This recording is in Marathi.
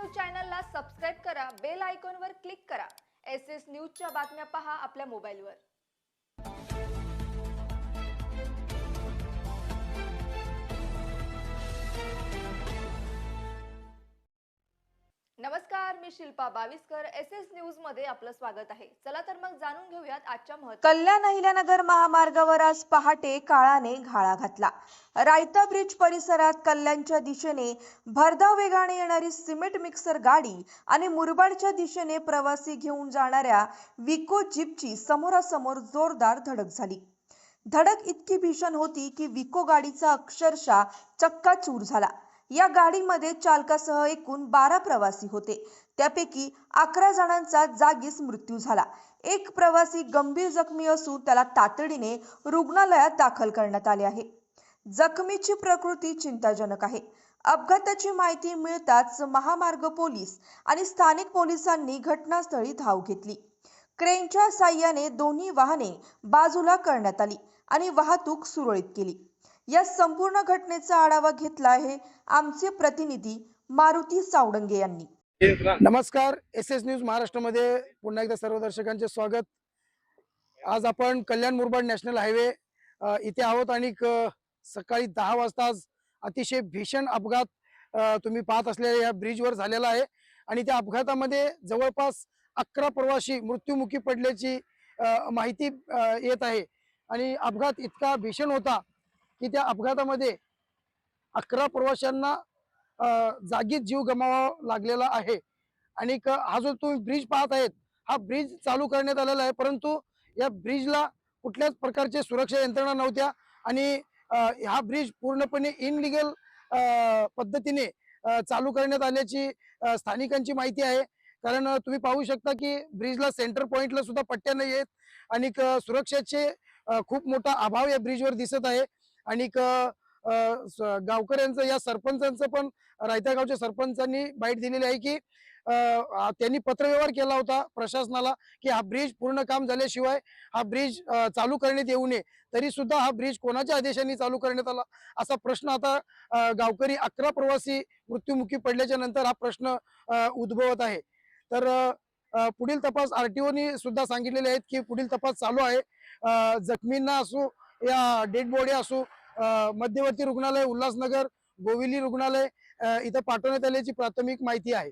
न्यूज चॅनलला सबस्क्राइब करा, बेल आयकॉनवर क्लिक करा। एसएस न्यूजच्या बातम्या पहा आपल्या मोबाईलवर। नमस्कार, मी शिल्पा बाविस्कर। एसएस न्यूज मध्ये आपलं स्वागत आहे। चला तर मग जाणून घेऊयात आजच्या महत्त्वाच्या। कल्याण अहिल्यानगर महामार्गावर आज पहाटे काळाने घाळा घातला। रायता ब्रिज परिसरात कल्याणच्या दिशेने भरधाव वेगाने येणारी सिमेंट मिक्सर गाडी आणि मुरबाडच्या दिशेने प्रवासी घेऊन जाणाऱ्या विको जीपची समोरासमोर जोरदार धडक झाली। धडक इतकी भीषण होती की विको गाडीचा अक्षरशः चक्काचूर झाला। या गाडीमध्ये चालकासह एकूण 12 प्रवासी होते, त्यापैकी 11 जणांचा जागीच मृत्यू झाला। एक प्रवासी गंभीर जखमी असून त्याला तातडीने रुग्णालयात दाखल करण्यात आले आहे। जखमीची प्रकृती चिंताजनक आहे। अपघाताची माहिती मिळताच महामार्ग पोलीस आणि स्थानिक पोलिसांनी घटनास्थळी धाव घेतली। क्रेनच्या साहाय्याने दोन्ही वाहने बाजूला करण्यात आली आणि वाहतूक सुरळीत केली। या संपूर्ण घटनेचा आढावा घेतला आहे आमचे प्रतिनिधी मारुती सावडंगे यांनी। नमस्कार, एसएस न्यूज महाराष्ट्रामध्ये पुन्हा एकदा सर्व दर्शकांचे स्वागत। आज आपण कल्याण मुरबाड नॅशनल हायवे इथे आहोत आणि सकाळी 10 वाजता आज अतिशय भीषण अपघात तुम्ही पाहत असलेल्या या ब्रिजवर झालेला आहे आणि त्या अपघातामध्ये जवळपास 11 प्रवासी मृत्युमुखी पडल्याची माहिती येत आहे आणि अपघात इतका भीषण होता की त्या अपघातामध्ये 11 प्रवाशांना जागीच जीव गमावा लागलेला आहे। आणि हा जो तुम्ही ब्रिज पाहत आहेत, हा ब्रिज चालू करण्यात आलेला आहे, परंतु या ब्रिजला कुठल्याच प्रकारचे सुरक्षा यंत्रणा नव्हत्या आणि हा ब्रिज पूर्णपणे इनलिगल पद्धतीने चालू करण्यात आल्याची स्थानिकांची माहिती आहे। कारण तुम्ही पाहू शकता की ब्रिजला सेंटर पॉइंटला सुद्धा पट्ट्या नाही आहेत आणि सुरक्षेचे खूप मोठा अभाव या ब्रिजवर दिसत आहे। आणि गावकऱ्यांचं या सरपंचांचं पण रायता गावच्या सरपंचांनी बाईट दिलेली आहे की त्यांनी पत्रव्यवहार केला होता प्रशासनाला की हा ब्रिज पूर्ण काम झाल्याशिवाय हा ब्रिज चालू करण्यात येऊ नये, तरी सुद्धा हा ब्रिज कोणाच्या आदेशाने चालू करण्यात आला असा प्रश्न आता गावकरी 11 प्रवासी मृत्युमुखी पडल्याच्या नंतर हा प्रश्न उद्भवत आहे। तर पुढील तपास आरटीओनी सुद्धा सांगितलेले आहेत की पुढील तपास चालू आहे। जखमींना असो या डेड बॉडी असो मध्यवर्ती रुग्णालय, उल्हासनगर, गोविली रुग्णालय इथं पाठवण्यात आल्याची प्राथमिक माहिती आहे।